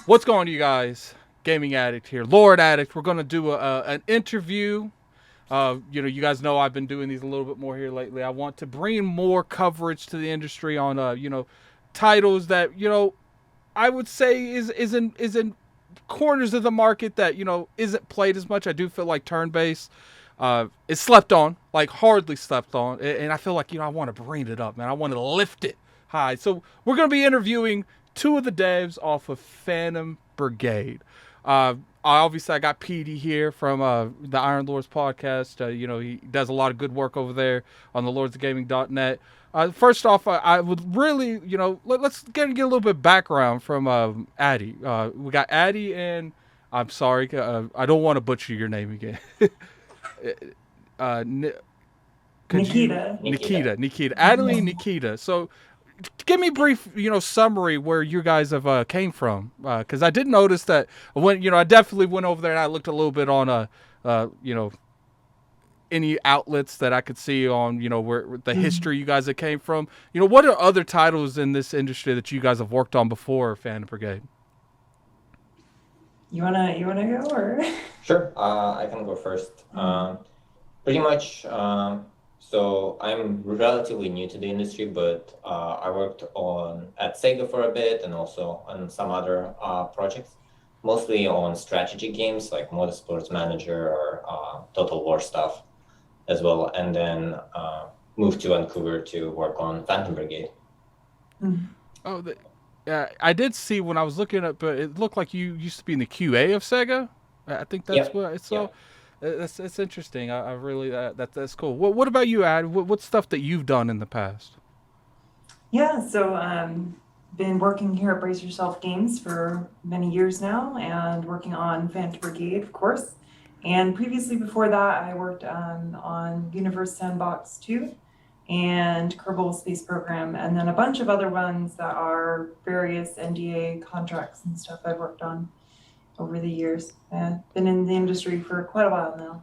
What's going on, you guys? Gaming Addict here, Lord Addict. We're gonna do an interview. You guys know I've been doing these a little bit more here lately. I want to bring more coverage to the industry on, titles that I would say is in corners of the market that isn't played as much. I do feel like turn based is slept on, like hardly slept on, and I feel like I want to bring it up, man. I want to lift it high. So we're gonna be interviewing two of the devs off of Phantom Brigade. Obviously, I got PD here from the Iron Lords podcast. He does a lot of good work over there on the lordsofgaming.net. First off, I would really, let's get a little bit of background from Addy. We got Addy and I'm sorry, I don't want to butcher your name again. uh, could you Nikita. Nikita, Adeline, Nikita. So give me a brief, summary where you guys have came from, because I did notice that when I definitely went over there and I looked a little bit on uh, you know, any outlets that I could see on where the Mhm. history you guys have came from. What are other titles in this industry that you guys have worked on before Phantom Brigade? You wanna go or? Sure, I can go first. Mhm. Pretty much, so I'm relatively new to the industry, but I worked on at Sega for a bit and also on some other projects, mostly on strategy games like Motorsports Manager or Total War stuff as well, and then moved to Vancouver to work on Phantom Brigade. Mhm. Oh, I did see when I was looking up, but it looked like you used to be in the QA of Sega. I think that's Yep, what I saw. yep. That's interesting. I really that's cool. What about you, Ad? What stuff that you've done in the past? Yeah, so been working here at Brace Yourself Games for many years now, and working on Phantom Brigade, of course. And previously, before that, I worked on Universe Sandbox 2 and Kerbal Space Program, and then a bunch of other ones that are various NDA contracts and stuff I've worked on over the years. Been in the industry for quite a while now.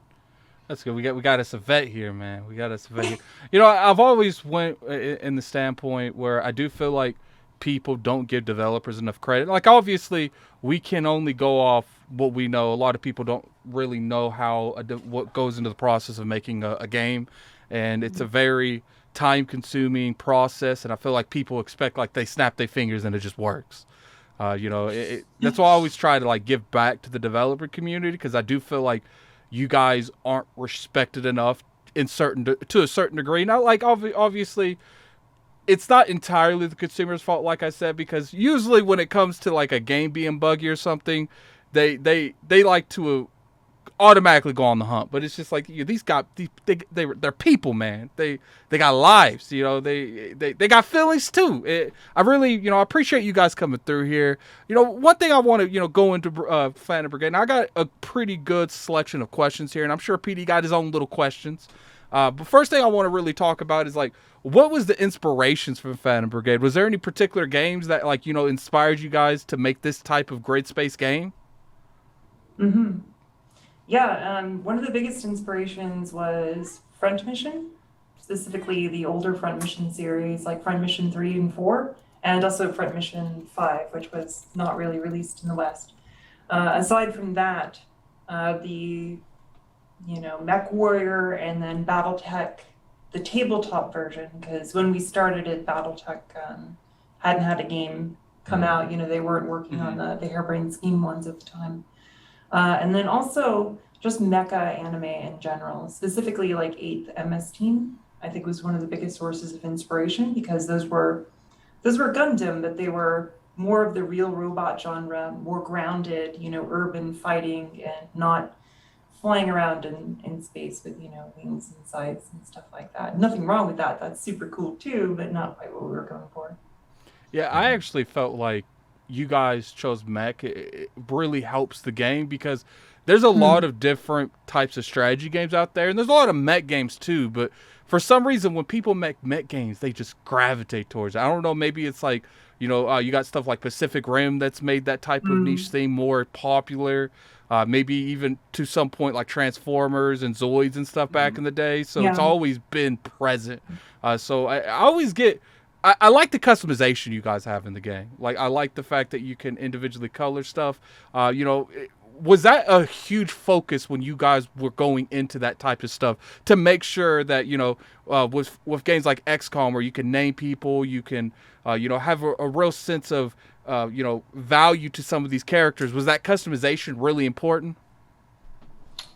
That's good. We got us a vet here, man. We got us a vet here. I've always went in the standpoint where I do feel like people don't give developers enough credit. Like obviously, we can only go off what we know. A lot of people don't really know how what goes into the process of making a game, and it's a very time-consuming process. And I feel like people expect like they snap their fingers and it just works. That's why I always try to like give back to the developer community because I do feel like you guys aren't respected enough in certain to a certain degree. Now, like obviously, it's not entirely the consumer's fault, like I said, because usually when it comes to like a game being buggy or something, they like to automatically go on the hunt. But it's just like these got they're people, man. They got lives. They got feelings too. I really I appreciate you guys coming through here. One thing I want to go into Phantom Brigade. And I got a pretty good selection of questions here, and I'm sure PD got his own little questions. But first thing I want to really talk about is like what was the inspirations for Phantom Brigade? Was there any particular games that like inspired you guys to make this type of grid space game? Hmm. Yeah, one of the biggest inspirations was Front Mission, specifically the older Front Mission series, like Front Mission 3 and 4, and also Front Mission 5, which was not really released in the West. Aside from that, the Mech Warrior and then BattleTech, the tabletop version, because when we started it, BattleTech hadn't had a game come out. They weren't working on the harebrained scheme ones at the time. And then also just mecha anime in general, specifically like 8th MS Team, I think was one of the biggest sources of inspiration because those were Gundam, but they were more of the real robot genre, more grounded, urban fighting and not flying around in space with, wings and sides and stuff like that. Nothing wrong with that. That's super cool too, but not quite what we were going for. Yeah, I actually felt like you guys chose mech. It really helps the game because there's a lot Hmm. of different types of strategy games out there, and there's a lot of mech games too. But for some reason, when people make mech games, they just gravitate towards it. I don't know. Maybe it's like you got stuff like Pacific Rim that's made that type of niche Hmm. thing more popular. Maybe even to some point like Transformers and Zoids and stuff back in the day. So it's Yeah. always been present. So I always get I like the customization you guys have in the game. Like, I like the fact that you can individually color stuff. Was that a huge focus when you guys were going into that type of stuff to make sure that with games like XCOM where you can name people, you can have a real sense of value to some of these characters? Was that customization really important?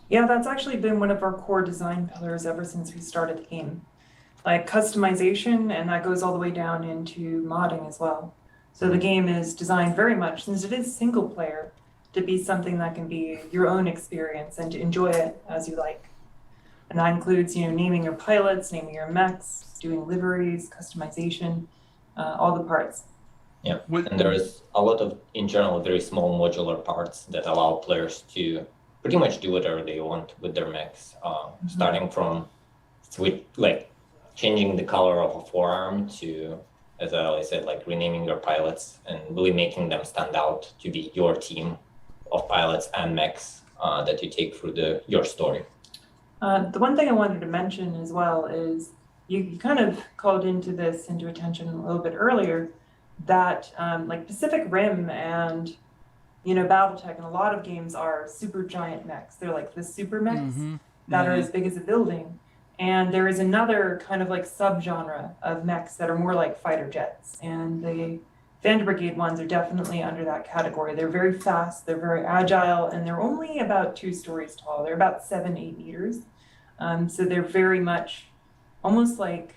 Yeah, that's actually been one of our core design pillars ever since we started the game. Like customization, and that goes all the way down into modding as well. So the game is designed very much, since it is single player, to be something that can be your own experience and to enjoy it as you like. And that includes, naming your pilots, naming your mechs, doing liveries, customization, all the parts. Yeah, and there is a lot of, in general, very small modular parts that allow players to pretty much do whatever they want with their mechs, starting from changing the color of a forearm to, as I always said, like renaming your pilots and really making them stand out to be your team of pilots and mechs that you take through your story. The one thing I wanted to mention as well is you kind of called into attention a little bit earlier that like Pacific Rim and BattleTech and a lot of games are super giant mechs. They're like the super mechs that are as big as a building. And there is another kind of like subgenre of mechs that are more like fighter jets. And the Brigade ones are definitely under that category. They're very fast, they're very agile, and they're only about 2 stories tall. They're about 7-8 meters. So they're very much almost like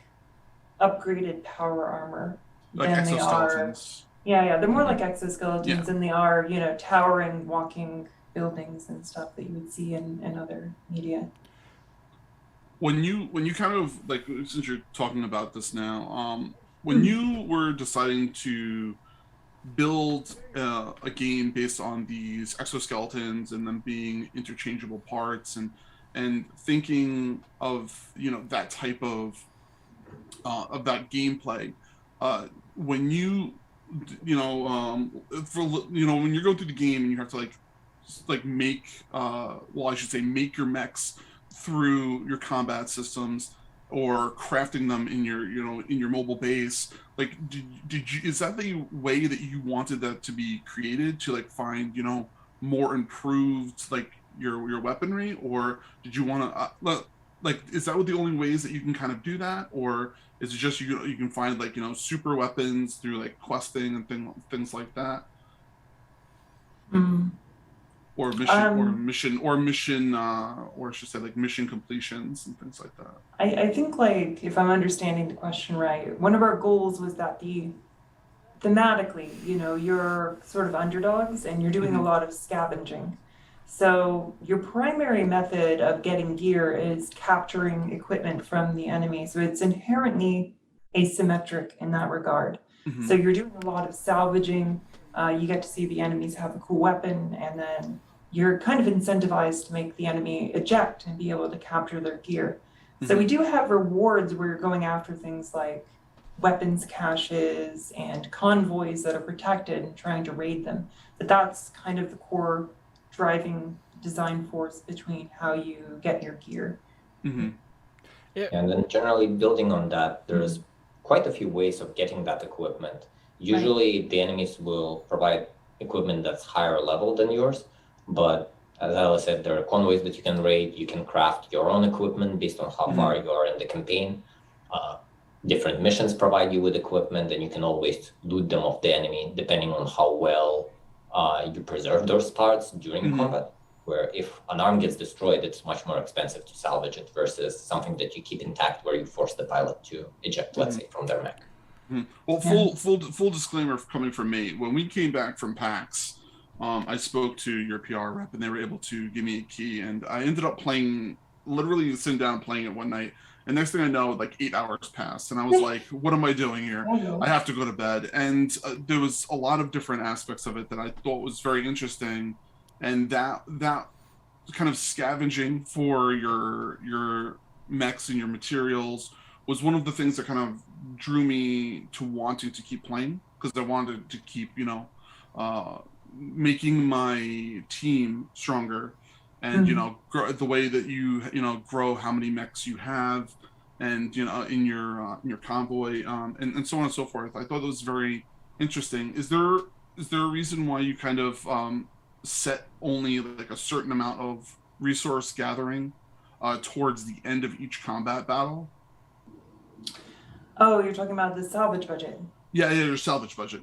upgraded power armor like than they are. exoskeletons. Yeah, they're more like exoskeletons Yeah. than they are, towering, walking buildings and stuff that you would see in other media. When you kind of like, since you're talking about this now, when you were deciding to build a game based on these exoskeletons and them being interchangeable parts and thinking of that type of that gameplay, when you when you're going through the game and you have to like make I should say make your mechs through your combat systems or crafting them in your in your mobile base, like did you, is that the way that you wanted that to be created, to like find more improved like your weaponry, or did you want to like is that what the only ways that you can kind of do that, or is it just you can find like super weapons through like questing and things like that? Or mission or I should say like mission completions and things like that. I think, like, if I'm understanding the question right, one of our goals was that thematically, you're sort of underdogs and you're doing a lot of scavenging. So your primary method of getting gear is capturing equipment from the enemy. So it's inherently asymmetric in that regard. So you're doing a lot of salvaging. You get to see the enemies have a cool weapon, and then you're kind of incentivized to make the enemy eject and be able to capture their gear. So we do have rewards where you're going after things like weapons caches and convoys that are protected and trying to raid them. But that's kind of the core driving design force between how you get your gear. Yeah, and then generally building on that, there's quite a few ways of getting that equipment. Usually the enemies will provide equipment that's higher level than yours, but as Ella said, there are convoys that you can raid. You can craft your own equipment based on how far you are in the campaign. Different missions provide you with equipment, and you can always loot them off the enemy depending on how well you preserve those parts during combat. Where if an arm gets destroyed, it's much more expensive to salvage it versus something that you keep intact where you force the pilot to eject, let's say, from their mech. Well, full disclaimer coming from me. When we came back from PAX, I spoke to your PR rep, and they were able to give me a key, and I ended up literally sitting down and playing it one night. And next thing I know, like 8 hours passed, and I was like, "What am I doing here? I have to go to bed." And there was a lot of different aspects of it that I thought was very interesting, and that kind of scavenging for your mechs and your materials was one of the things that kind of drew me to wanting to keep playing, because I wanted to keep making my team stronger, and grow the way that you grow how many mechs you have, and in your convoy, and so on and so forth. I thought that was very interesting. Is there a reason why you kind of set only like a certain amount of resource gathering towards the end of each combat battle? Oh, you're talking about the salvage budget. Yeah, your salvage budget.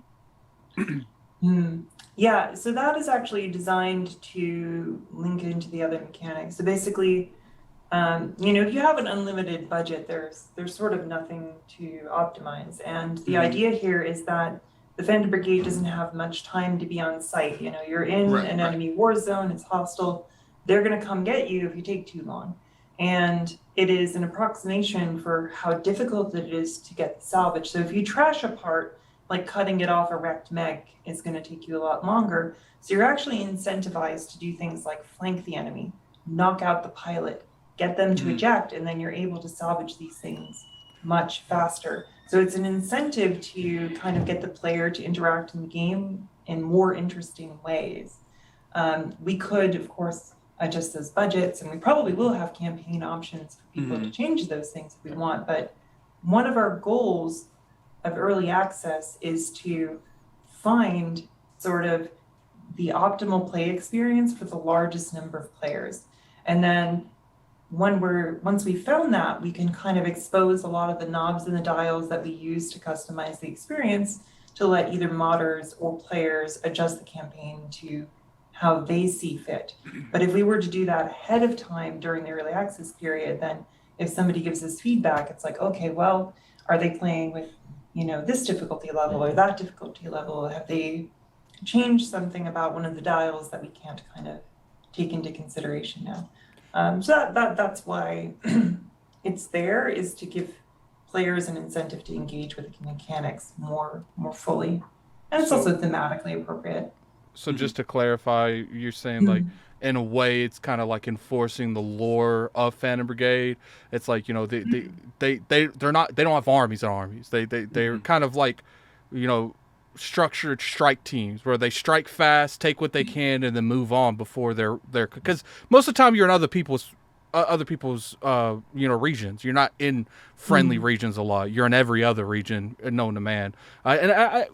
Yeah, so that is actually designed to link into the other mechanics. So basically, if you have an unlimited budget, there's sort of nothing to optimize. And the idea here is that the Phantom Brigade doesn't have much time to be on site. You're in an enemy war zone, it's hostile. They're going to come get you if you take too long. And it is an approximation for how difficult it is to get the salvage. So if you trash a part, like cutting it off a wrecked mech is going to take you a lot longer. So you're actually incentivized to do things like flank the enemy, knock out the pilot, get them to eject, and then you're able to salvage these things much faster. So it's an incentive to kind of get the player to interact in the game in more interesting ways. We could, of course, adjust those budgets, and we probably will have campaign options for people to change those things if we want. But one of our goals of early access is to find sort of the optimal play experience for the largest number of players. And then once we've found that, we can kind of expose a lot of the knobs and the dials that we use to customize the experience to let either modders or players adjust the campaign to how they see fit. But if we were to do that ahead of time during the early access period, then if somebody gives us feedback, it's like, okay, well, are they playing with this difficulty level or that difficulty level? Have they changed something about one of the dials that we can't kind of take into consideration now? So that's why it's there, is to give players an incentive to engage with the mechanics more fully. And it's also thematically appropriate. So just to clarify, you're saying like in a way it's kind of like enforcing the lore of Phantom Brigade. It's like, they don't have armies and armies. They're kind of like, structured strike teams where they strike fast, take what they can, and then move on before they're because most of the time you're in other people's regions. You're not in friendly regions a lot. You're in every other region known to man. And I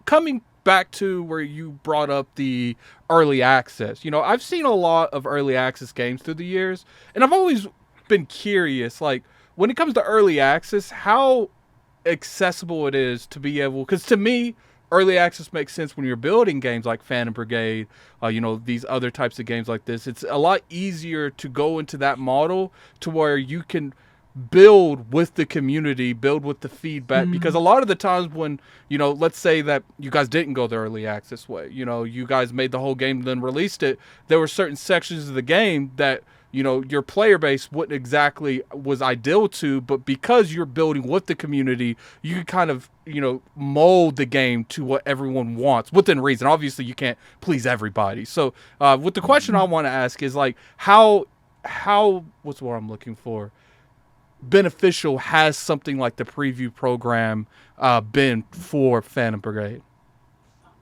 coming back to where you brought up the early access, I've seen a lot of early access games through the years, and I've always been curious, like when it comes to early access, how accessible it is to be able, because to me, early access makes sense when you're building games like Phantom Brigade, these other types of games like this. It's a lot easier to go into that model to where you can build with the community, build with the feedback, because a lot of the times when, let's say that you guys didn't go the early access way, you guys made the whole game then released it, there were certain sections of the game that your player base wouldn't exactly was ideal to, but because you're building with the community, you can kind of, mold the game to what everyone wants within reason. Obviously you can't please everybody. So what the question I want to ask is like, how what's what I'm looking for? Beneficial has something like the preview program been for Phantom Brigade?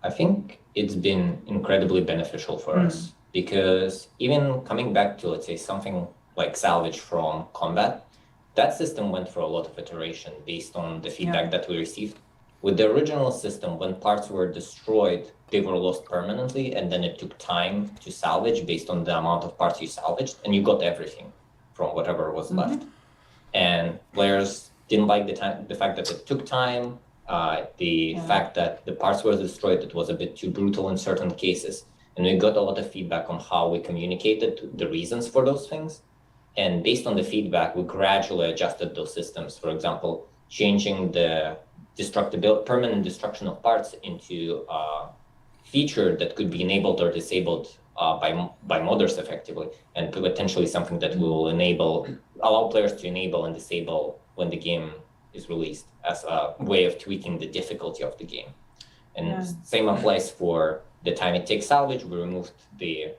I think it's been incredibly beneficial for us, because even coming back to, let's say, something like Salvage from combat, that system went through a lot of iteration based on the feedback that we received. With the original system, when parts were destroyed, they were lost permanently, and then it took time to salvage based on the amount of parts you salvaged, and you got everything from whatever was left. And players didn't like the fact that it took time, the fact that the parts were destroyed, it was a bit too brutal in certain cases. And we got a lot of feedback on how we communicated the reasons for those things. And based on the feedback, we gradually adjusted those systems. For example, changing the permanent destruction of parts into a feature that could be enabled or disabled by modders effectively, and potentially something that will allow players to enable and disable when the game is released, as a way of tweaking the difficulty of the game. And same applies for the time it takes salvage. We removed the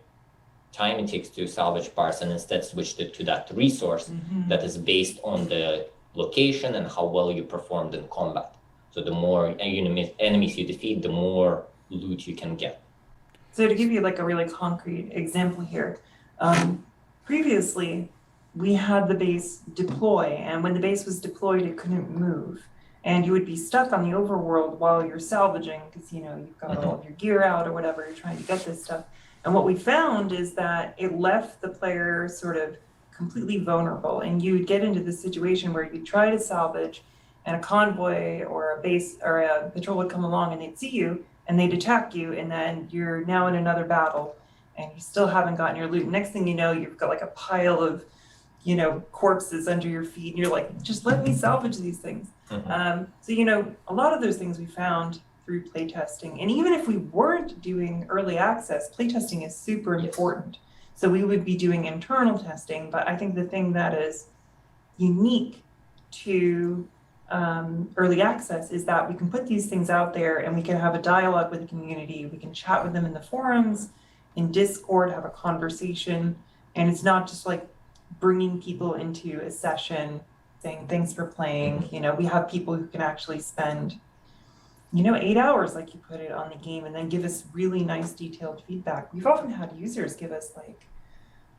time it takes to salvage parts and instead switched it to that resource that is based on the location and how well you performed in combat. So the more enemies you defeat, the more loot you can get. So to give you like a really concrete example here, previously we had the base deploy, and when the base was deployed, it couldn't move. And you would be stuck on the overworld while you're salvaging, because you've got all of your gear out or whatever, you're trying to get this stuff. And what we found is that it left the player sort of completely vulnerable, and you would get into this situation where you'd try to salvage, and a convoy or a base or a patrol would come along and they'd see you and they'd attack you, and then you're now in another battle and you still haven't gotten your loot. Next thing you know, you've got like a pile of corpses under your feet, and you're like, just let me salvage these things. So a lot of those things we found through playtesting, and even if we weren't doing early access, playtesting is super important. So we would be doing internal testing, but I think the thing that is unique to early access is that we can put these things out there and we can have a dialogue with the community. We can chat with them in the forums, in Discord, have a conversation, and it's not just like bringing people into a session saying thanks for playing. We have people who can actually spend 8 hours, like you put it, on the game, and then give us really nice detailed feedback. We've often had users give us like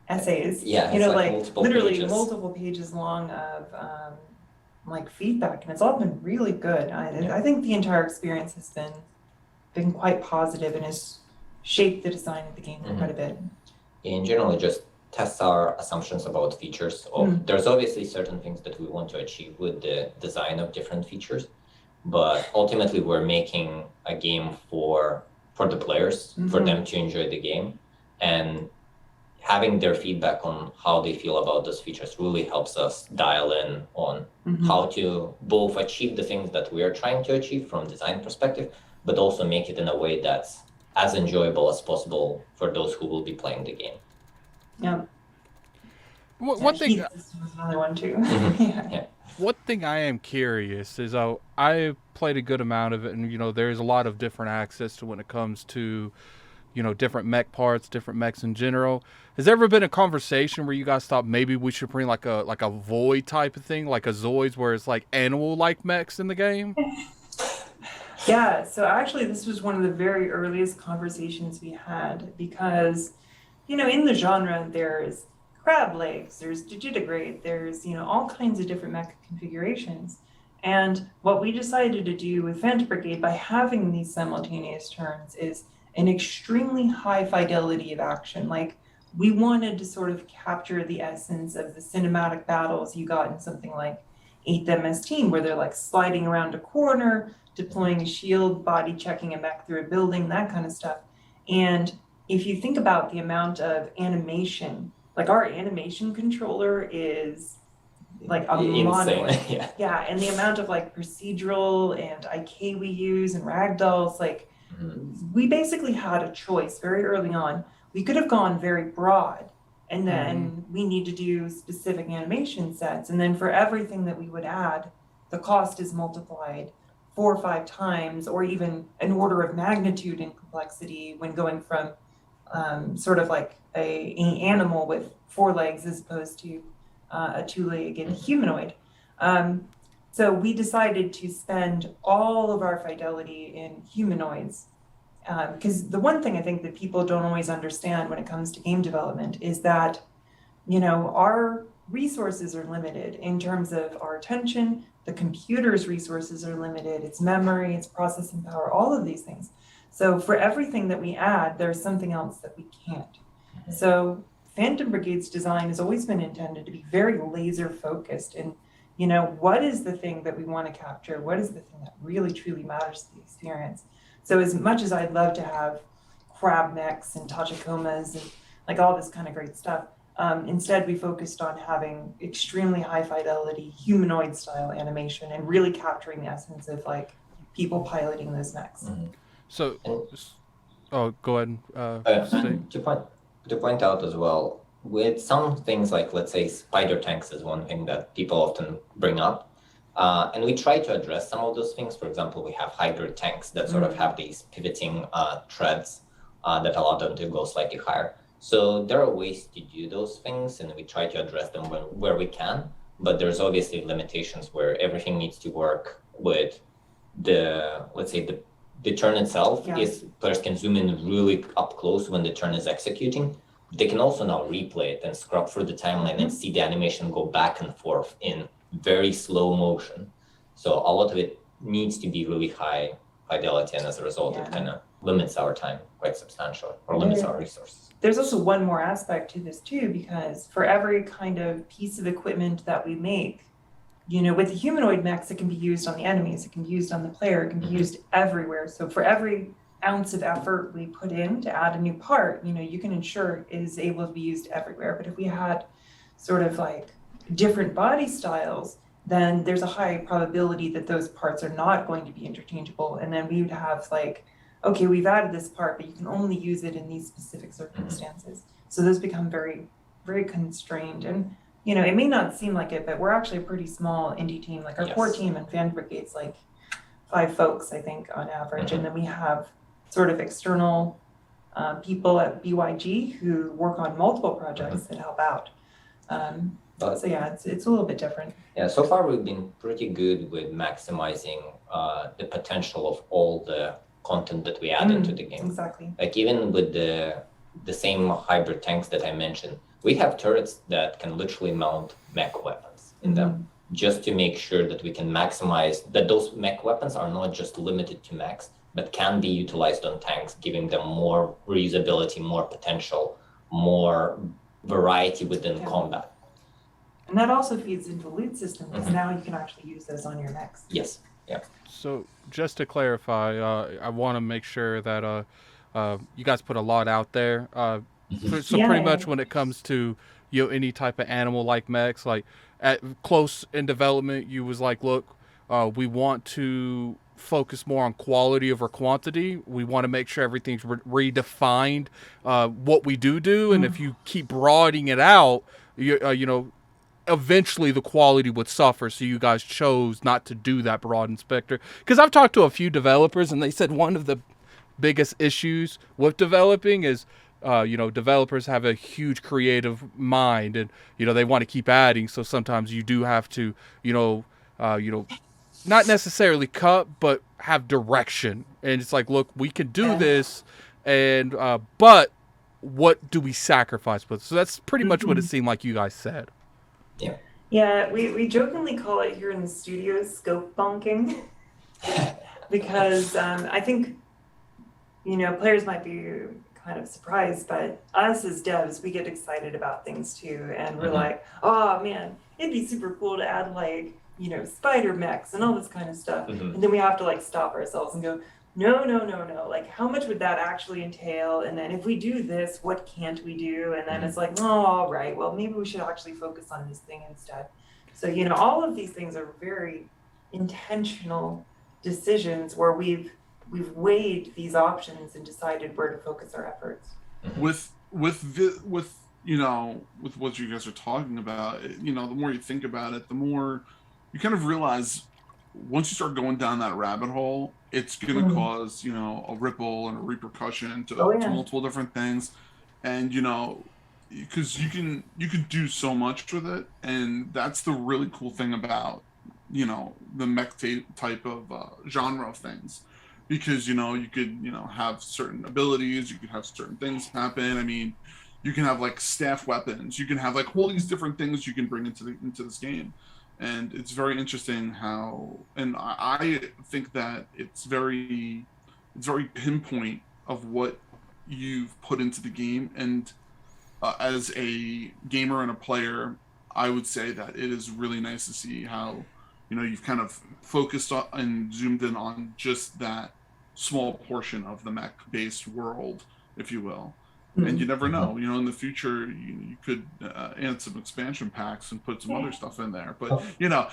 essays, literally multiple pages long of like feedback, and it's all been really good. I think the entire experience has been quite positive and has shaped the design of the game quite a bit. In general, it just tests our assumptions about features. There's obviously certain things that we want to achieve with the design of different features, but ultimately we're making a game for the players, for them to enjoy the game, and having their feedback on how they feel about those features really helps us dial in on how to both achieve the things that we are trying to achieve from a design perspective, but also make it in a way that's as enjoyable as possible for those who will be playing the game. Yeah. One thing. This was another one too. Yeah. One thing I am curious is I played a good amount of it, and there's a lot of different access to when it comes to different mech parts, different mechs in general. Has there ever been a conversation where you guys thought maybe we should bring like a void type of thing, like a Zoids, where it's like animal-like mechs in the game? Yeah, so actually this was one of the very earliest conversations we had, because in the genre there's crab legs, there's digitigrade, there's all kinds of different mech configurations. And what we decided to do with Phantom Brigade by having these simultaneous turns is an extremely high fidelity of action. Like, we wanted to sort of capture the essence of the cinematic battles you got in something like 8th MS Team, where they're like sliding around a corner, deploying a shield, body checking a mech through a building, that kind of stuff. And if you think about the amount of animation, like our animation controller is like a monolith. Yeah, and the amount of like procedural and IK we use and ragdolls, like we basically had a choice very early on. We could have gone very broad, and then we need to do specific animation sets, and then for everything that we would add, the cost is multiplied 4 or 5 times, or even an order of magnitude in complexity when going from sort of like an animal with 4 legs as opposed to a 2-legged humanoid. So we decided to spend all of our fidelity in humanoids, because the one thing I think that people don't always understand when it comes to game development is that, our resources are limited in terms of our attention. The computer's resources are limited, its memory, its processing power, all of these things. So for everything that we add, there's something else that we can't. So Phantom Brigade's design has always been intended to be very laser focused, and what is the thing that we want to capture? What is the thing that really truly matters to the experience? So as much as I'd love to have crab mechs and tachikomas and like all this kind of great stuff, instead we focused on having extremely high fidelity humanoid style animation and really capturing the essence of like people piloting those mechs. So, go ahead. To point out as well, with some things like, let's say, spider tanks is one thing that people often bring up. And we try to address some of those things. For example, we have hybrid tanks that sort of have these pivoting treads that allow them to go slightly higher. So there are ways to do those things, and we try to address them where we can. But there's obviously limitations where everything needs to work with the turn itself. Is players can zoom in really up close when the turn is executing, they can also now replay it and scrub through the timeline and see the animation go back and forth in very slow motion. So a lot of it needs to be really high fidelity, and as a result, it kind of limits our time quite substantially, or limits our resources. There's also one more aspect to this too, because for every kind of piece of equipment that we make, you know, with the humanoid mechs, it can be used on the enemies, it can be used on the player, it can be used everywhere. So for every ounce of effort we put in to add a new part, you know, you can ensure it is able to be used everywhere. But if we had sort of like different body styles, then there's a high probability that those parts are not going to be interchangeable. And then we would have like, okay, we've added this part, but you can only use it in these specific circumstances. So those become very, very constrained. And, you know, it may not seem like it, but we're actually a pretty small indie team. Like our core team and Fan Brigade's like 5 folks, I think, on average. And then we have sort of external people at BYG who work on multiple projects that help out. So yeah, it's a little bit different. Yeah, so far we've been pretty good with maximizing the potential of all the content that we add into the game. Exactly. Like even with the same hybrid tanks that I mentioned, we have turrets that can literally mount mech weapons in them, just to make sure that we can maximize that those mech weapons are not just limited to mechs, but can be utilized on tanks, giving them more reusability, more potential, more variety within combat. And that also feeds into loot system, because now you can actually use those on your mechs. Yes. Yeah. So just to clarify, I want to make sure that you guys put a lot out there. So pretty much when it comes to, you know, any type of animal like mechs, like at close in development, you was like, look, we want to focus more on quality over quantity. We want to make sure everything's redefined, what we do, and if you keep broadening it out, you know, eventually the quality would suffer. So you guys chose not to do that broad inspector. Because I've talked to a few developers, and they said one of the biggest issues with developing is, you know, developers have a huge creative mind, and you know they want to keep adding. So sometimes you do have to, you know, not necessarily cut, but have direction. And it's like, look, we can do this, and but what do we sacrifice with? So that's pretty much what it seemed like you guys said. Yeah. Yeah, we jokingly call it here in the studio scope bonking, because I think, you know, players might be kind of surprised, but us as devs, we get excited about things too, and we're like, oh man, it'd be super cool to add like, you know, spider mechs and all this kind of stuff. And then we have to like stop ourselves and go, no, like how much would that actually entail? And then if we do this, what can't we do? And then it's like, oh, all right, well, maybe we should actually focus on this thing instead. So, you know, all of these things are very intentional decisions where we've weighed these options and decided where to focus our efforts. With you know, with what you guys are talking about, you know, the more you think about it, the more you kind of realize once you start going down that rabbit hole, it's going to cause, you know, a ripple and a repercussion to multiple different things. And, you know, because you can do so much with it. And that's the really cool thing about, you know, the mech type of genre of things. Because, you know, you could, you know, have certain abilities, you could have certain things happen. I mean, you can have like staff weapons, you can have like all these different things you can bring into this game. And it's very interesting how, and I think that it's very pinpoint of what you've put into the game. And as a gamer and a player, I would say that it is really nice to see how, you know, you've kind of focused on and zoomed in on just that small portion of the mech-based world, if you will. And you never know, you know, in the future, you could add some expansion packs and put some other stuff in there. But, you know,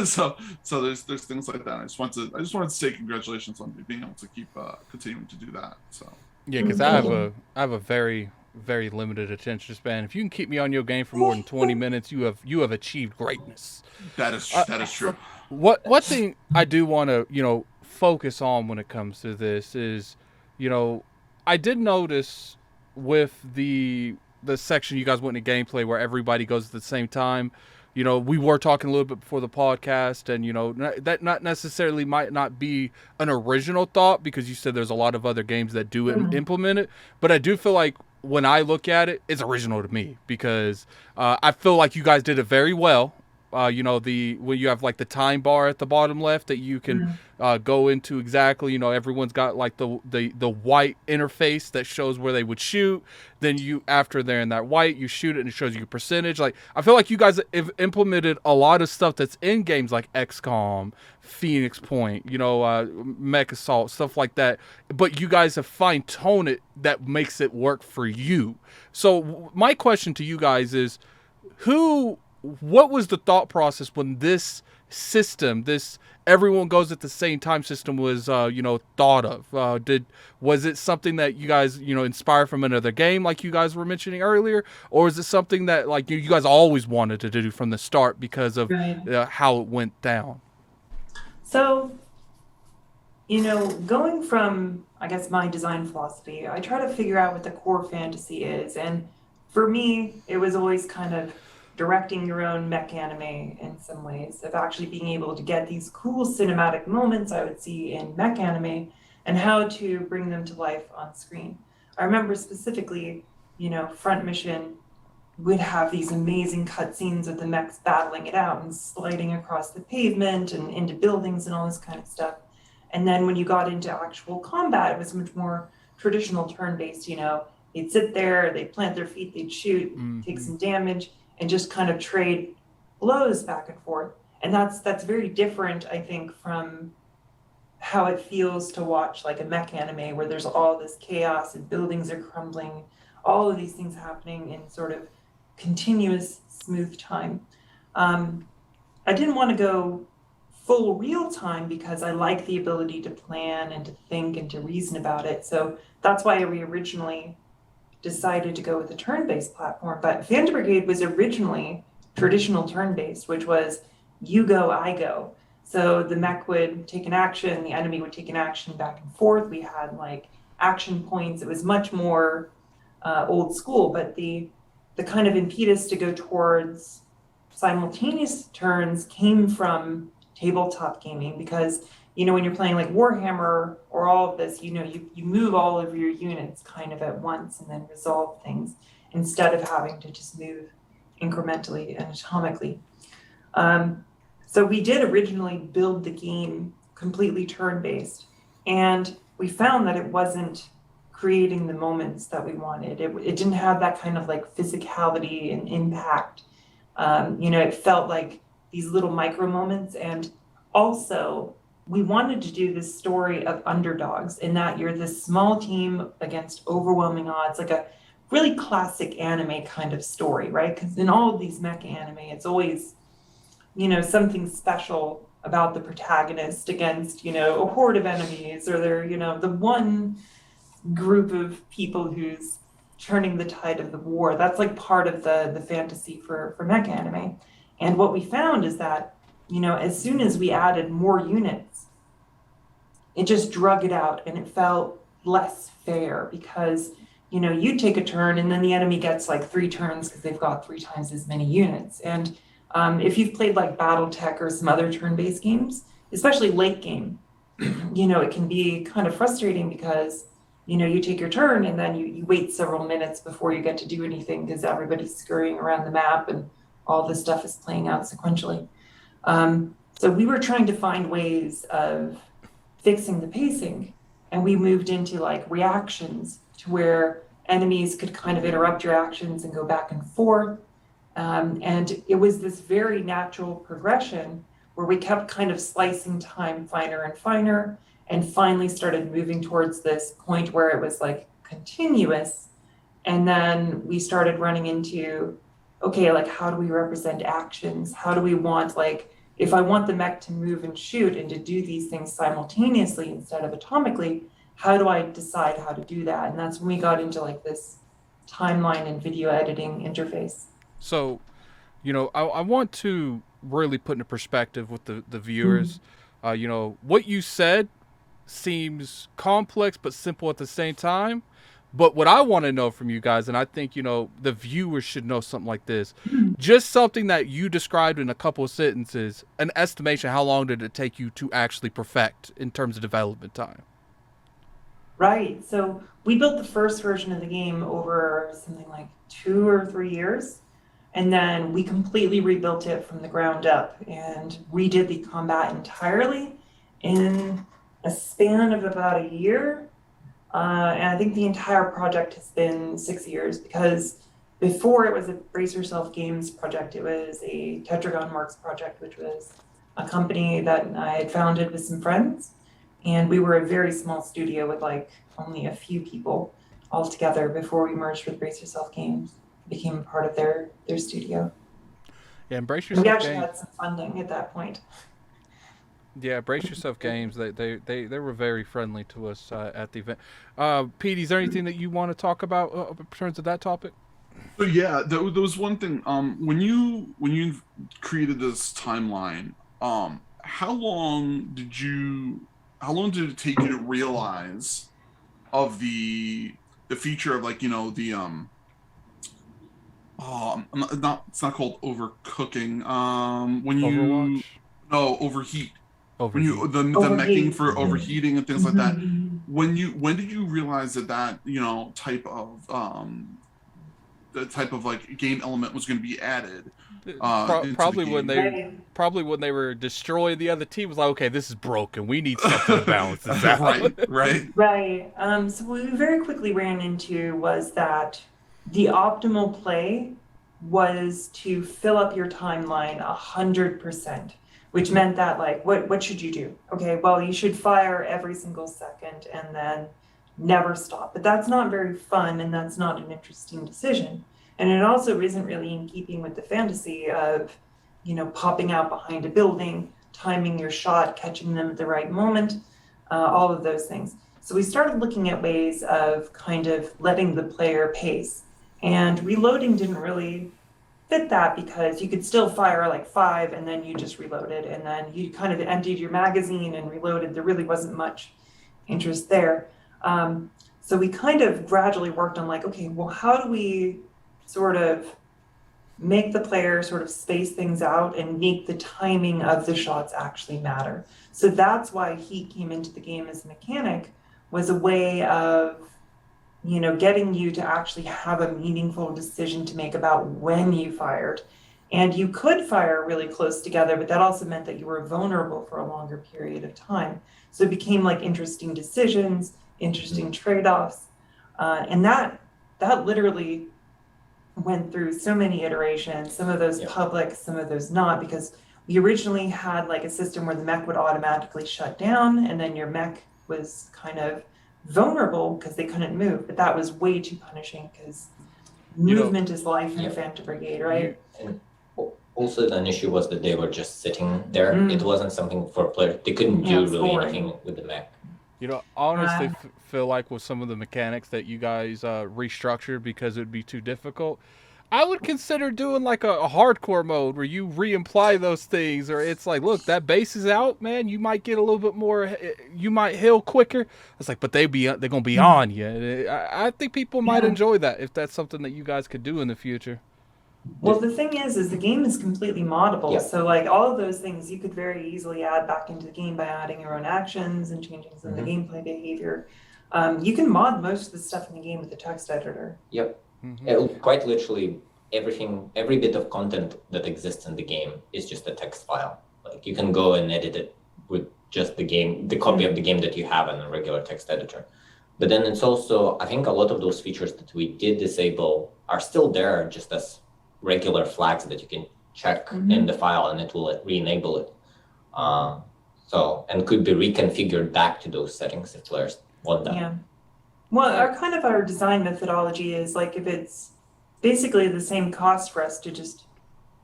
so there's things like that. I just wanted to say congratulations on being able to keep continuing to do that. So yeah, because I have a very, very limited attention span. If you can keep me on your game for more than 20 minutes, you have achieved greatness. That is true. What thing I do want to, you know, focus on when it comes to this is, you know, I did notice with the section you guys went into gameplay where everybody goes at the same time, you know, we were talking a little bit before the podcast, and you know, that not necessarily might not be an original thought, because you said there's a lot of other games that do implement it, but I do feel like when I look at it, it's original to me because I feel like you guys did it very well. You know, when you have like the time bar at the bottom left that you can go into exactly, you know, everyone's got like the white interface that shows where they would shoot. Then you, after they're in that white, you shoot it and it shows you percentage. Like, I feel like you guys have implemented a lot of stuff that's in games like XCOM, Phoenix Point, you know, Mech Assault, stuff like that. But you guys have fine-toned it that makes it work for you. So my question to you guys is, what was the thought process when this system, this everyone goes at the same time system was, you know, thought of? Was it something that you guys, you know, inspired from another game like you guys were mentioning earlier? Or is it something that like you guys always wanted to do from the start because of how it went down? So, you know, going from, I guess, my design philosophy, I try to figure out what the core fantasy is. And for me, it was always kind of directing your own mech anime in some ways, of actually being able to get these cool cinematic moments I would see in mech anime and how to bring them to life on screen. I remember specifically, you know, Front Mission would have these amazing cutscenes with the mechs battling it out and sliding across the pavement and into buildings and all this kind of stuff. And then when you got into actual combat, it was much more traditional turn-based, you know, they'd sit there, they'd plant their feet, they'd shoot, take some damage, and just kind of trade blows back and forth. And that's very different, I think, from how it feels to watch like a mech anime where there's all this chaos and buildings are crumbling, all of these things happening in sort of continuous, smooth time. I didn't want to go full real time because I like the ability to plan and to think and to reason about it. So that's why we originally decided to go with a turn-based platform. But Phantom Brigade was originally traditional turn-based, which was you go, I go. So the mech would take an action, the enemy would take an action back and forth. We had like action points. It was much more old school, but the kind of impetus to go towards simultaneous turns came from tabletop gaming because, you know, when you're playing like Warhammer or all of this, you know, you move all of your units kind of at once and then resolve things instead of having to just move incrementally and atomically. So we did originally build the game completely turn-based, and we found that it wasn't creating the moments that we wanted. It didn't have that kind of like physicality and impact. You know, it felt like these little micro moments, and also we wanted to do this story of underdogs in that you're this small team against overwhelming odds, like a really classic anime kind of story, right? Because in all of these mecha anime, it's always, you know, something special about the protagonist against, you know, a horde of enemies, or they're, you know, the one group of people who's turning the tide of the war. That's like part of the fantasy for mecha anime. And what we found is that, you know, as soon as we added more units, it just drug it out and it felt less fair because, you know, you take a turn and then the enemy gets like 3 turns because they've got 3 times as many units. And if you've played like BattleTech or some other turn-based games, especially late game, you know, it can be kind of frustrating because, you know, you take your turn and then you wait several minutes before you get to do anything because everybody's scurrying around the map and all this stuff is playing out sequentially. So we were trying to find ways of fixing the pacing, and we moved into like reactions to where enemies could kind of interrupt your actions and go back and forth. And it was this very natural progression where we kept kind of slicing time finer and finer, and finally started moving towards this point where it was like continuous. And then we started running into, okay, like how do we represent actions? How do we want, like, if I want the mech to move and shoot and to do these things simultaneously instead of atomically, how do I decide how to do that? And that's when we got into like this timeline and video editing interface. So, you know, I want to really put into perspective with the viewers. You know, what you said seems complex but simple at the same time. But what I want to know from you guys, and I think, you know, the viewers should know something like this, just something that you described in a couple of sentences, an estimation, how long did it take you to actually perfect in terms of development time? Right. So we built the first version of the game over something like 2 or 3 years. And then we completely rebuilt it from the ground up and redid the combat entirely in a span of about a year. And I think the entire project has been 6 years because before it was a Brace Yourself Games project, it was a Tetragon Marks project, which was a company that I had founded with some friends. And we were a very small studio with like only a few people all together before we merged with Brace Yourself Games, became a part of their studio. Yeah, Embrace And we Yourself actually Games. had some funding at that point. Yeah, Brace Yourself Games. They were very friendly to us at the event. Pete, is there anything that you want to talk about in terms of that topic? So yeah, there was one thing. When you created this timeline, how long did it take you to realize of the feature of like the it's not called overcooking. When you Overwatch? no overheat. When Overheat. you the meching for Mhm. overheating and things like that. Mhm. When did you realize that type of like game element was going to be added into Probably the when game? they were destroying the other team. It was like, okay, this is broken. We need something to balance this out. right. Right. So what we very quickly ran into was that the optimal play was to fill up your timeline 100%, which meant that like, what should you do? Okay, well, you should fire every single second and then never stop. But that's not very fun and that's not an interesting decision. And it also isn't really in keeping with the fantasy of, popping out behind a building, timing your shot, catching them at the right moment, all of those things. So we started looking at ways of kind of letting the player pace. And reloading didn't really fit that because you could still fire like 5 and then you just reloaded and then you kind of emptied your magazine and reloaded. There really wasn't much interest there. So we kind of gradually worked on like, okay, well, how do we sort of make the player sort of space things out and make the timing of the shots actually matter? So that's why heat came into the game as a mechanic, was a way of getting you to actually have a meaningful decision to make about when you fired. And you could fire really close together, but that also meant that you were vulnerable for a longer period of time. So it became like interesting decisions, interesting trade-offs. And that literally went through so many iterations, some of those public, some of those not, because we originally had like a system where the mech would automatically shut down and then your mech was kind of vulnerable because they couldn't move, but that was way too punishing because movement is life in a Phantom Brigade, right? And also an issue was that they were just sitting there. It wasn't something for players. They couldn't do really anything with the mech. Honestly, feel like with some of the mechanics that you guys restructured because it would be too difficult, I would consider doing like a hardcore mode where you re-imply those things, or it's like, look, that base is out, man. You might get a little bit more. You might heal quicker. It's like, but they're gonna be on you. I think people might enjoy that if that's something that you guys could do in the future. Well, the thing is the game is completely moddable. Yeah. So like all of those things you could very easily add back into the game by adding your own actions and changing some of the gameplay behavior. You can mod most of the stuff in the game with the text editor. Yep. Quite literally, every bit of content that exists in the game is just a text file. Like you can go and edit it with just the copy of the game that you have in a regular text editor. But then it's also, I think a lot of those features that we did disable are still there just as regular flags that you can check in the file and it will re-enable it. And could be reconfigured back to those settings if players want that. Yeah. Well, our design methodology is like if it's basically the same cost for us to just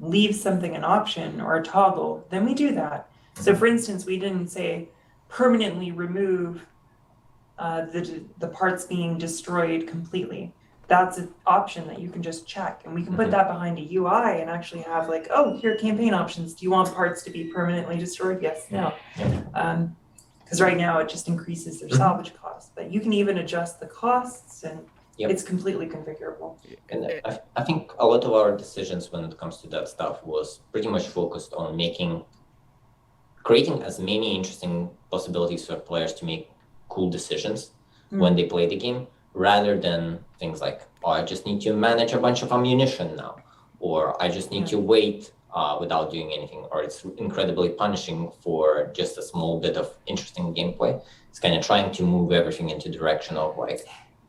leave something an option or a toggle, then we do that. So for instance, we didn't say permanently remove the parts being destroyed completely. That's an option that you can just check, and we can put that behind a UI and actually have like, oh, here are campaign options. Do you want parts to be permanently destroyed? Yes, no. Because right now it just increases their salvage costs, but you can even adjust the costs and it's completely configurable. And I think a lot of our decisions when it comes to that stuff was pretty much focused on creating as many interesting possibilities for players to make cool decisions. when they play the game, rather than things like, oh, I just need to manage a bunch of ammunition now, or I just need to wait without doing anything, or it's incredibly punishing for just a small bit of interesting gameplay. It's kind of trying to move everything into the direction of like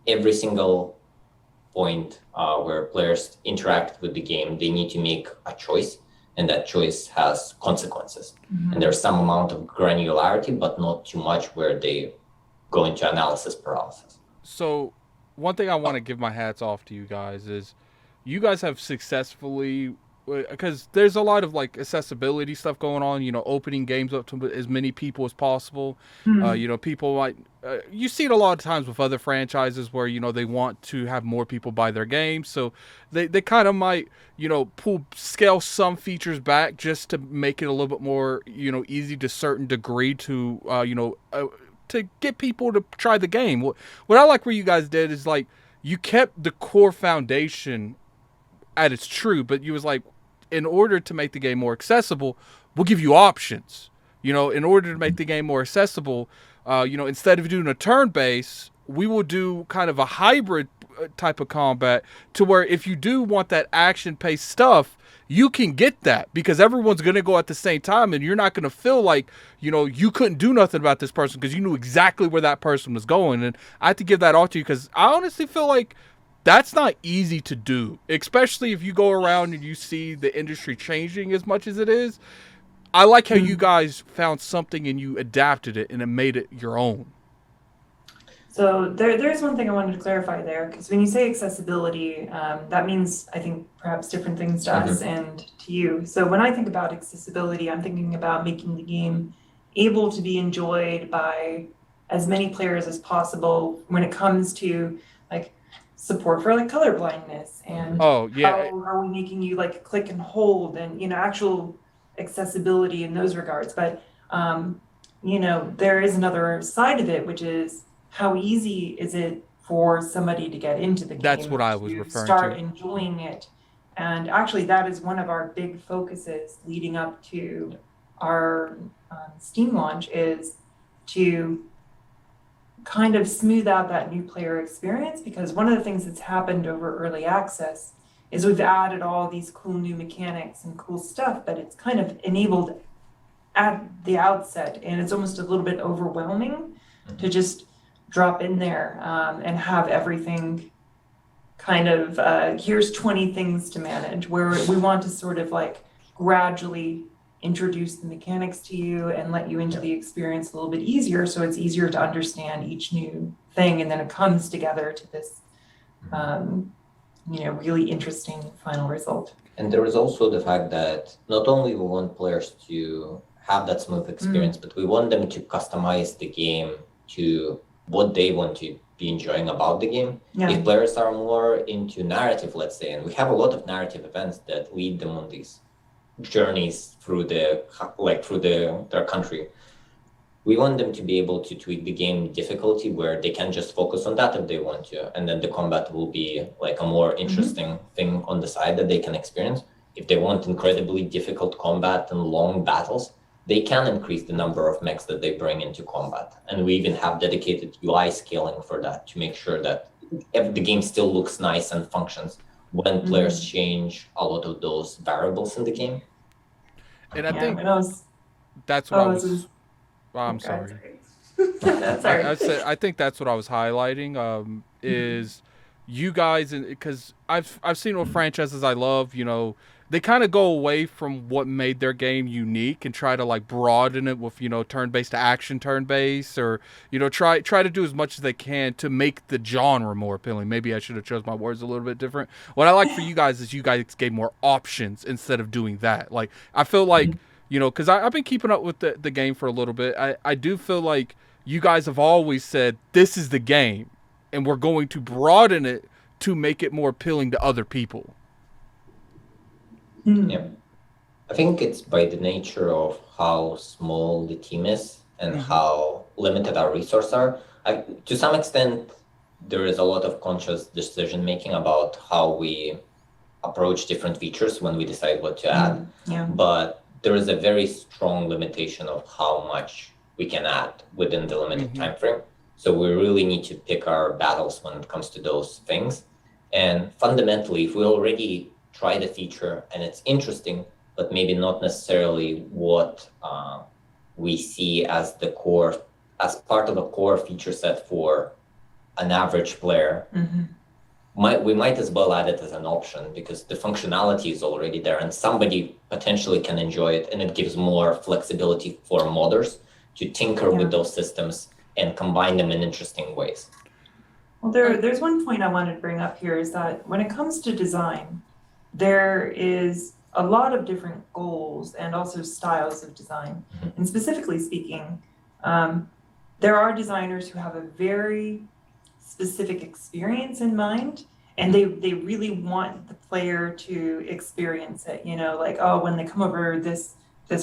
every single point where players interact with the game, they need to make a choice, and that choice has consequences. And there's some amount of granularity, but not too much where they go into analysis paralysis. So one thing I want to give my hats off to you guys is you guys have successfully, because there's a lot of like accessibility stuff going on, you know, opening games up to as many people as possible. You know, people might, you see it a lot of times with other franchises where, you know, they want to have more people buy their games. So they kind of might, you know, scale some features back just to make it a little bit more, you know, easy to a certain degree to, you know, to get people to try the game. What I like what you guys did is like, you kept the core foundation at its true, but you was like, in order to make the game more accessible, we'll give you options. You know, in order to make the game more accessible, you know, instead of doing a turn-based, we will do kind of a hybrid type of combat to where if you do want that action-paced stuff, you can get that because everyone's going to go at the same time and you're not going to feel like, you know, you couldn't do nothing about this person because you knew exactly where that person was going. And I have to give that all to you because I honestly feel like that's not easy to do, especially if you go around and you see the industry changing as much as it is. I like how you guys found something and you adapted it and it made it your own. So there's one thing I wanted to clarify there, because when you say accessibility, that means, I think, perhaps different things to us and to you. So when I think about accessibility, I'm thinking about making the game able to be enjoyed by as many players as possible when it comes to, like, support for like color blindness and how are we making you like click and hold and, you know, actual accessibility in those regards. But you know, there is another side of it, which is how easy is it for somebody to get into the game. That's what I was referring start to. enjoying it. And actually that is one of our big focuses leading up to our Steam launch, is to kind of smooth out that new player experience, because one of the things that's happened over early access is we've added all these cool new mechanics and cool stuff, but it's kind of enabled at the outset, and it's almost a little bit overwhelming to just drop in there and have everything kind of here's 20 things to manage, where we want to sort of like gradually introduce the mechanics to you and let you into the experience a little bit easier, so it's easier to understand each new thing, and then it comes together to this you know, really interesting final result. And there is also the fact that not only we want players to have that smooth experience, but we want them to customize the game to what they want to be enjoying about the game. If players are more into narrative, let's say, and we have a lot of narrative events that lead them on these journeys through their country, we want them to be able to tweak the game difficulty where they can just focus on that if they want to, and then the combat will be like a more interesting thing on the side that they can experience. If they want incredibly difficult combat and long battles, they can increase the number of mechs that they bring into combat, and we even have dedicated UI scaling for that to make sure that the game still looks nice and functions when players change a lot of those variables in the game. And I think that's what I was. I'm sorry. I think that's what I was highlighting. Is you guys, because I've seen what franchises I love, you know, they kind of go away from what made their game unique and try to like broaden it with, you know, turn-based to action turn-based, or, you know, try to do as much as they can to make the genre more appealing. Maybe I should have chose my words a little bit different. What I like for you guys is you guys gave more options instead of doing that. Like, I feel like, you know, because I've been keeping up with the game for a little bit. I do feel like you guys have always said, this is the game, and we're going to broaden it to make it more appealing to other people. Yeah, I think it's by the nature of how small the team is and how limited our resources are. To some extent, there is a lot of conscious decision making about how we approach different features when we decide what to add. But there is a very strong limitation of how much we can add within the limited time frame. So we really need to pick our battles when it comes to those things. And fundamentally, if we already tried a feature and it's interesting, but maybe not necessarily what we see as the core, as part of a core feature set for an average player, we might as well add it as an option, because the functionality is already there and somebody potentially can enjoy it, and it gives more flexibility for modders to tinker with those systems and combine them in interesting ways. Well, there's one point I wanted to bring up here, is that when it comes to design, there is a lot of different goals and also styles of design. And specifically speaking, there are designers who have a very specific experience in mind, and they really want the player to experience it. You know, like, oh, when they come over this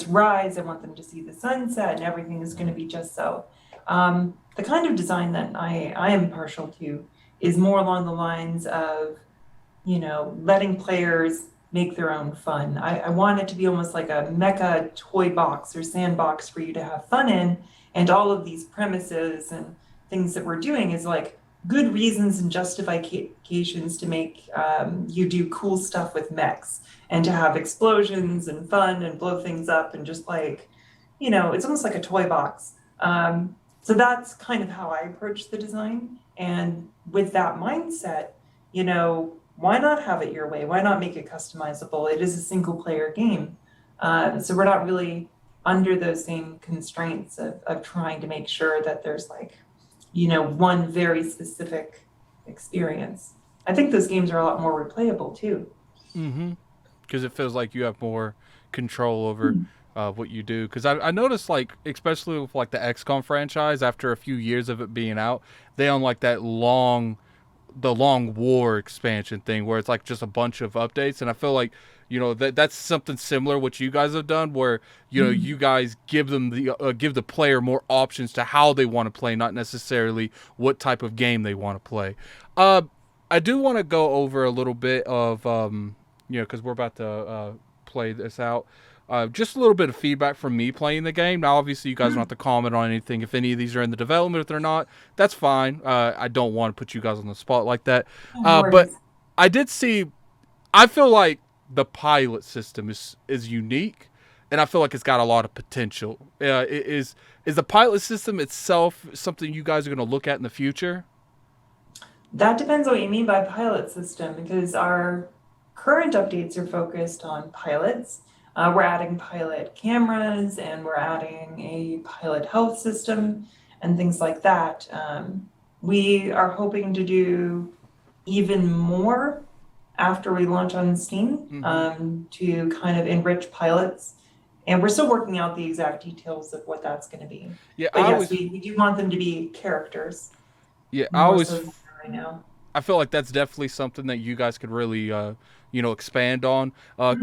rise, I want them to see the sunset, and everything is going to be just so. The kind of design that I am partial to is more along the lines of, you know, letting players make their own fun. I want it to be almost like a mecha toy box or sandbox for you to have fun in, and all of these premises and things that we're doing is like good reasons and justifications to make you do cool stuff with mechs, and to have explosions and fun and blow things up, and just like, you know, it's almost like a toy box. So that's kind of how I approach the design. And with that mindset, you know, why not have it your way? Why not make it customizable? It is a single player game. So we're not really under those same constraints of trying to make sure that there's like, you know, one very specific experience. I think those games are a lot more replayable too. Because it feels like you have more control over what you do. Because I noticed, like, especially with like the XCOM franchise, after a few years of it being out, they own like the long war expansion thing, where it's like just a bunch of updates. And I feel like, you know, that's something similar what you guys have done, where, you know, you guys give them give the player more options to how they want to play, not necessarily what type of game they want to play. I do want to go over a little bit of you know, because we're about to play this out. Just a little bit of feedback from me playing the game. Now, obviously, you guys don't have to comment on anything. If any of these are in the development, if they're not, that's fine. I don't want to put you guys on the spot like that. But I did see, I feel like the pilot system is unique, and I feel like it's got a lot of potential. Is the pilot system itself something you guys are going to look at in the future? That depends on what you mean by pilot system, because our current updates are focused on pilots. We're adding pilot cameras, and we're adding a pilot health system and things like that. We are hoping to do even more after we launch on Steam, to kind of enrich pilots. And we're still working out the exact details of what that's going to be. Yeah, but yes, we do want them to be characters. Yeah, right now. I feel like that's definitely something that you guys could really, you know, expand on.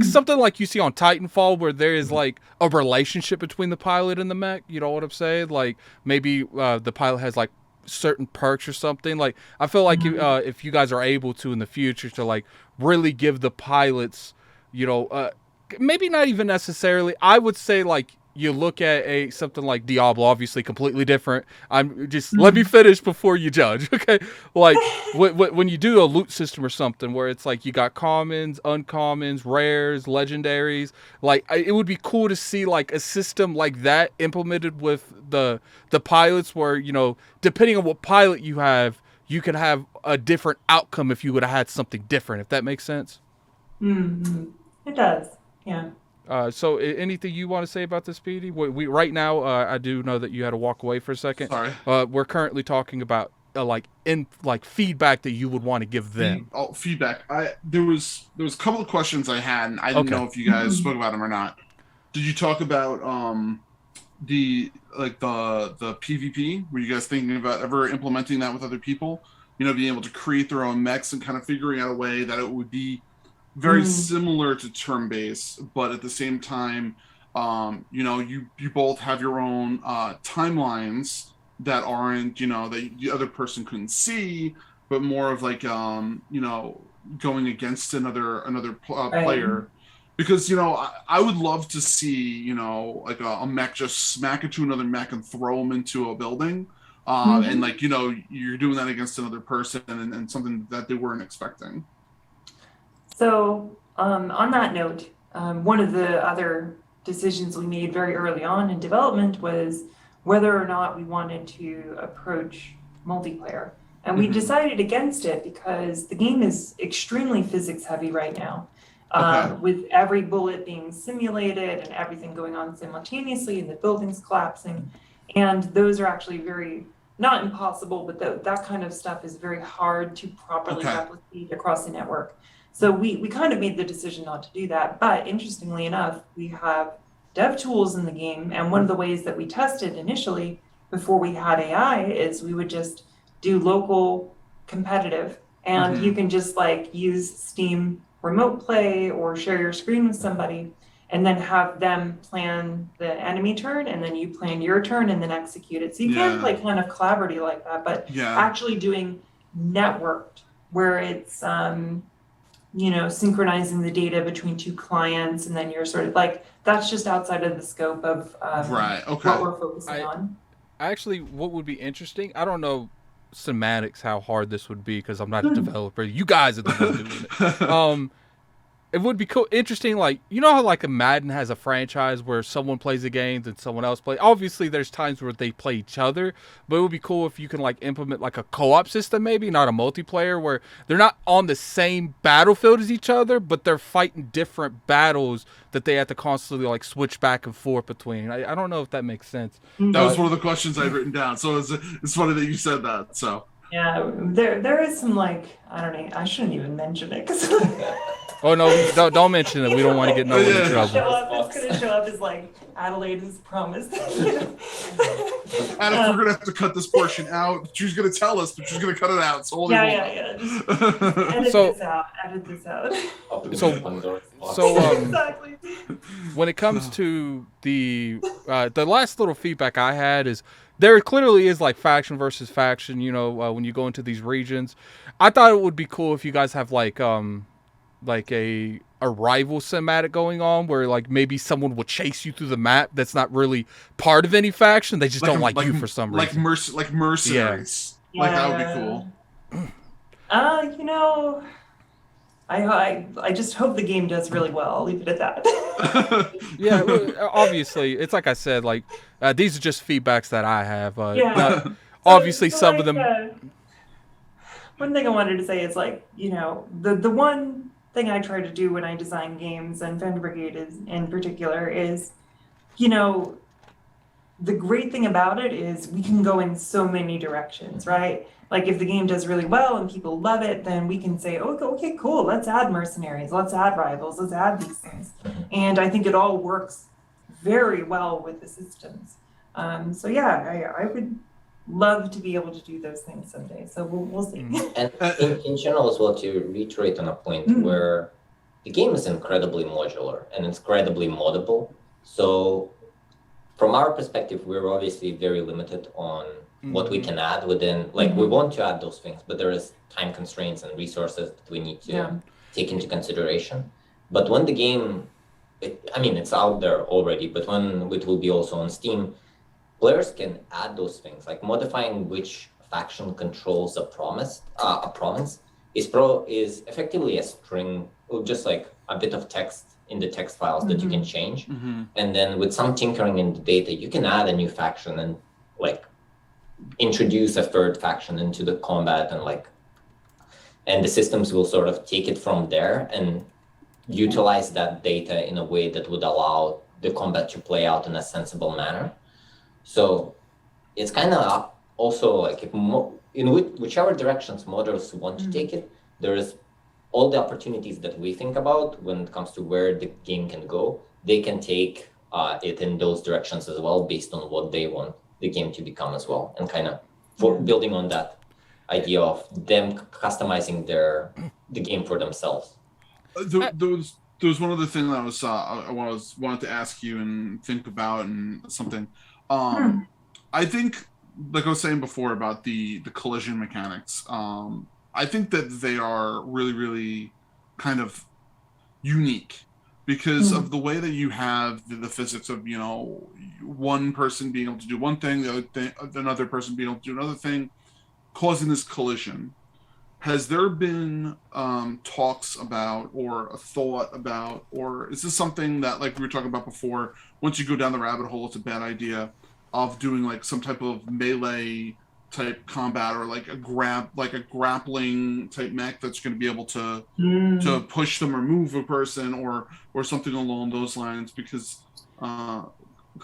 Something like you see on Titanfall, where there is like a relationship between the pilot and the mech. You know what I'm saying? Like maybe the pilot has like certain perks or something. Like I feel like if you guys are able to in the future to like really give the pilots, you know, maybe not even necessarily. I would say like you look at something like Diablo, obviously completely different. I'm just let me finish before you judge, okay? Like when you do a loot system or something where it's like you got commons, uncommons, rares, legendaries. Like it would be cool to see like a system like that implemented with the pilots, where, you know, depending on what pilot you have, you can have a different outcome if you would have had something different. If that makes sense. It does. Yeah. So anything you want to say about this, Speedy? We right now, I do know that you had to walk away for a second. Sorry. We're currently talking about feedback that you would want to give them. Feedback. There was a couple of questions I had, and I didn't know if you guys spoke about them or not. Did you talk about the PvP? Were you guys thinking about ever implementing that with other people? You know, being able to create their own mechs and kind of figuring out a way that it would be very similar to turn-based, but at the same time, you know, you both have your own timelines that aren't, you know, that the other person couldn't see, but more of like, you know, going against another player. Because, you know, I would love to see, you know, like a mech just smack into another mech and throw them into a building. and like, you know, you're doing that against another person and something that they weren't expecting. So on that note, one of the other decisions we made very early on in development was whether or not we wanted to approach multiplayer. And we decided against it because the game is extremely physics heavy right now. With every bullet being simulated and everything going on simultaneously and the buildings collapsing. And those are actually very, not impossible, but that kind of stuff is very hard to properly replicate across the network. So we kind of made the decision not to do that. But interestingly enough, we have dev tools in the game. And one of the ways that we tested initially before we had AI is we would just do local competitive. And you can just like use Steam remote play or share your screen with somebody and then have them plan the enemy turn and then you plan your turn and then execute it. So you can play kind of collaborative like that, but actually doing networked where it's, you know, synchronizing the data between two clients and then you're sort of like, that's just outside of the scope of what we're focusing on. Actually, what would be interesting, I don't know semantics how hard this would be because I'm not a developer. You guys are the ones doing it. It would be cool, interesting, like, you know how like a Madden has a franchise where someone plays the games and someone else plays. Obviously, there's times where they play each other, but it would be cool if you can like implement like a co-op system, maybe not a multiplayer, where they're not on the same battlefield as each other, but they're fighting different battles that they have to constantly like switch back and forth between. I don't know if that makes sense. That was one of the questions I've written down, so it's funny that you said that. So yeah, there is some like, I don't know, I shouldn't even mention it because. Oh no, don't mention it. We don't want to get no one in trouble. It's going to show up as like Adelaide has promised. And if we're going to have to cut this portion out, she's going to tell us, but she's going to cut it out. So Just edit this out. So Exactly. When it comes to the last little feedback I had is there clearly is like faction versus faction. You know, when you go into these regions, I thought it would be cool if you guys have like a rival cinematic going on where like maybe someone will chase you through the map that's not really part of any faction. They just don't like you for some reason. Like mercenaries. Yeah. Like that would be cool. You know, I just hope the game does really well. I'll leave it at that. Yeah, well, obviously, it's like I said, like these are just feedbacks that I have. Obviously, some of them. One thing I wanted to say is like, you know, the one thing I try to do when I design games, and Vendor Brigade is in particular, is, you know, the great thing about it is we can go in so many directions, right? Like if the game does really well and people love it, then we can say, oh, okay, cool, let's add mercenaries, let's add rivals, let's add these things. And I think it all works very well with the systems. So yeah, I would love to be able to do those things someday. So we'll see. And in general as well, to reiterate on a point where the game is incredibly modular and incredibly moddable. So from our perspective, we're obviously very limited on what we can add within, like we want to add those things, but there is time constraints and resources that we need to take into consideration. But when the game, it's out there already, but when it will be also on Steam, players can add those things, like modifying which faction controls a province is effectively a string, just like a bit of text in the text files that you can change. And then with some tinkering in the data, you can add a new faction and like introduce a third faction into the combat and the systems will sort of take it from there and utilize that data in a way that would allow the combat to play out in a sensible manner. So it's kind of also like whichever directions modders want to take it, there is all the opportunities that we think about when it comes to where the game can go. They can take it in those directions as well based on what they want the game to become as well, and kind of building on that idea of them customizing the game for themselves. There was one other thing that I wanted to ask you and think about and something. I think, like I was saying before about the collision mechanics, I think that they are really, really kind of unique because of the way that you have the physics of, you know, one person being able to do one thing, the other thing, another person being able to do another thing, causing this collision. Has there been talks about, or a thought about, or is this something that, like we were talking about before, once you go down the rabbit hole, it's a bad idea, of doing like some type of melee type combat, or like a grappling type mech that's going to be able to push them or move a person, or something along those lines? Because I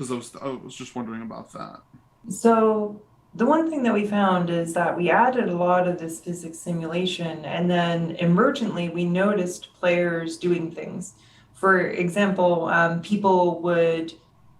was just wondering about that. So the one thing that we found is that we added a lot of this physics simulation, and then emergently we noticed players doing things. For example, people would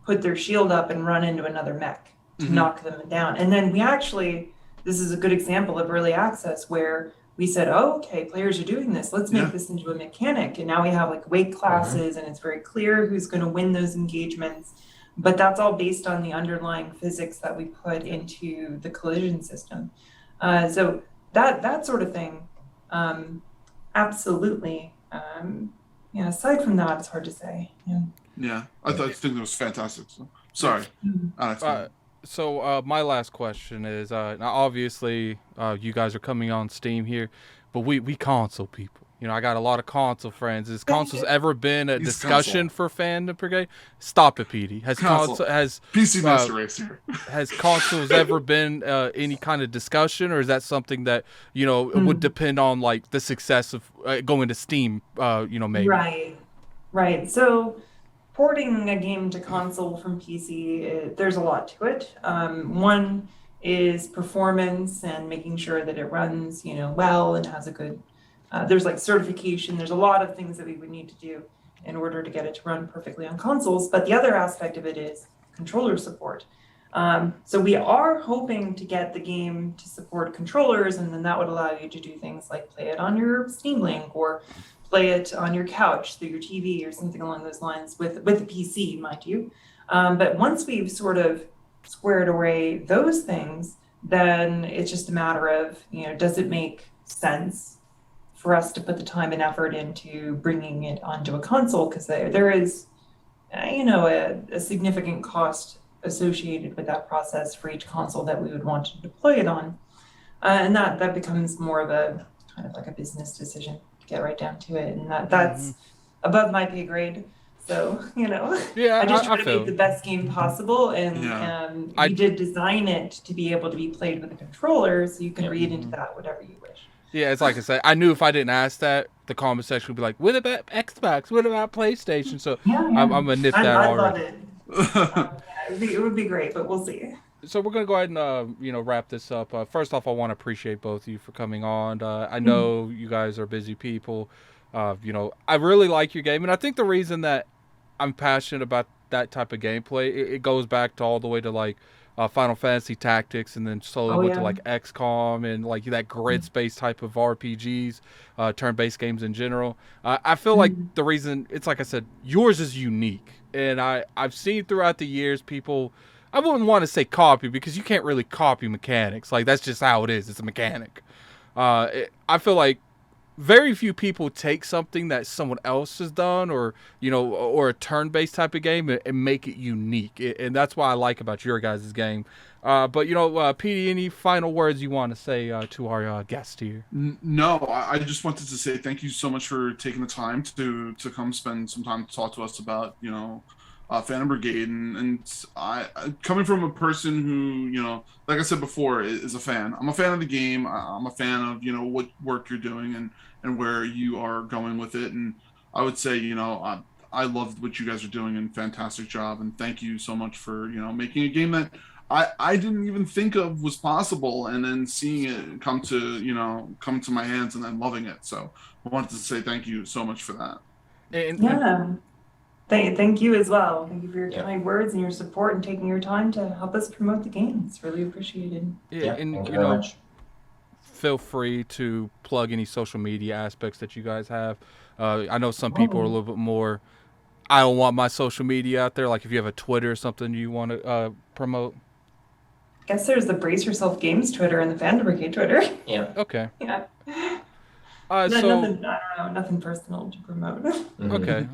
put their shield up and run into another mech to knock them down. And then this is a good example of early access where we said, oh, okay, players are doing this. Let's make this into a mechanic. And now we have like weight classes, and it's very clear who's going to win those engagements. But that's all based on the underlying physics that we put into the collision system. So that sort of thing, absolutely. Aside from that, it's hard to say. Yeah, I think it was fantastic. So, sorry, Alex. So my last question is, now obviously you guys are coming on Steam here, but we console people. You know, I got a lot of console friends. Has consoles ever been a discussion for Fandom Brigade? Stop it, Petey. Has PC Master Race here. Has consoles ever been any kind of discussion, or is that something that, you know, would depend on like the success of going to Steam? Maybe. Right. So porting a game to console from PC, there's a lot to it. One is performance and making sure that it runs, well and has a good. There's like certification. There's a lot of things that we would need to do in order to get it to run perfectly on consoles. But the other aspect of it is controller support. So we are hoping to get the game to support controllers, and then that would allow you to do things like play it on your Steam Link or play it on your couch through your TV or something along those lines with the PC, mind you. But once we've sort of squared away those things, then it's just a matter of, does it make sense for us to put the time and effort into bringing it onto a console? Because there is, a significant cost associated with that process for each console that we would want to deploy it on. And that becomes more of a kind of like a business decision to get right down to it. And that's above my pay grade. So, I just try to make the best game possible. And we did design it to be able to be played with a controller, so you can read into that whatever you wish. Yeah, it's like I said, I knew if I didn't ask that, the comment section would be like, what about Xbox? What about PlayStation? So I'm going to nip that already. I love it. It would be great, but we'll see. So we're going to go ahead and, wrap this up. First off, I want to appreciate both of you for coming on. I know you guys are busy people. I really like your game. And I think the reason that I'm passionate about that type of gameplay, it goes back to all the way to like Final Fantasy Tactics, and then slowly went to like XCOM and like that grid space type of RPGs, turn-based games in general. I feel like the reason, it's like I said, yours is unique. And I've seen throughout the years people, I wouldn't want to say copy, because you can't really copy mechanics. Like, that's just how it is. It's a mechanic. I feel like very few people take something that someone else has done, or or a turn-based type of game, and make it unique. And that's what I like about your guys' game. But Petey, any final words you want to say to our guest here? No, I just wanted to say thank you so much for taking the time to come spend some time to talk to us about Phantom Brigade, and I coming from a person who like I said before, is a fan. I'm a fan of the game. I'm a fan of what work you're doing and where you are going with it. And I would say I love what you guys are doing, and fantastic job. And thank you so much for making a game that I didn't even think of was possible, and then seeing it come to my hands and then loving it. So I wanted to say thank you so much for that. Thank you as well. Thank you for your kind words and your support and taking your time to help us promote the game. It's really appreciated. And thank you very much. Feel free to plug any social media aspects that you guys have. I know some people are a little bit more, I don't want my social media out there. Like if you have a Twitter or something you want to promote. I guess there's the Brace Yourself Games Twitter and the Phantom Brigade Twitter. Yeah. Okay. Yeah. Nothing. I don't know. Nothing personal to promote. Okay.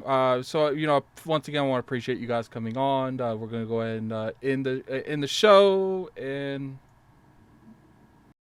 So once again, I want to appreciate you guys coming on. We're gonna go ahead and end the show, and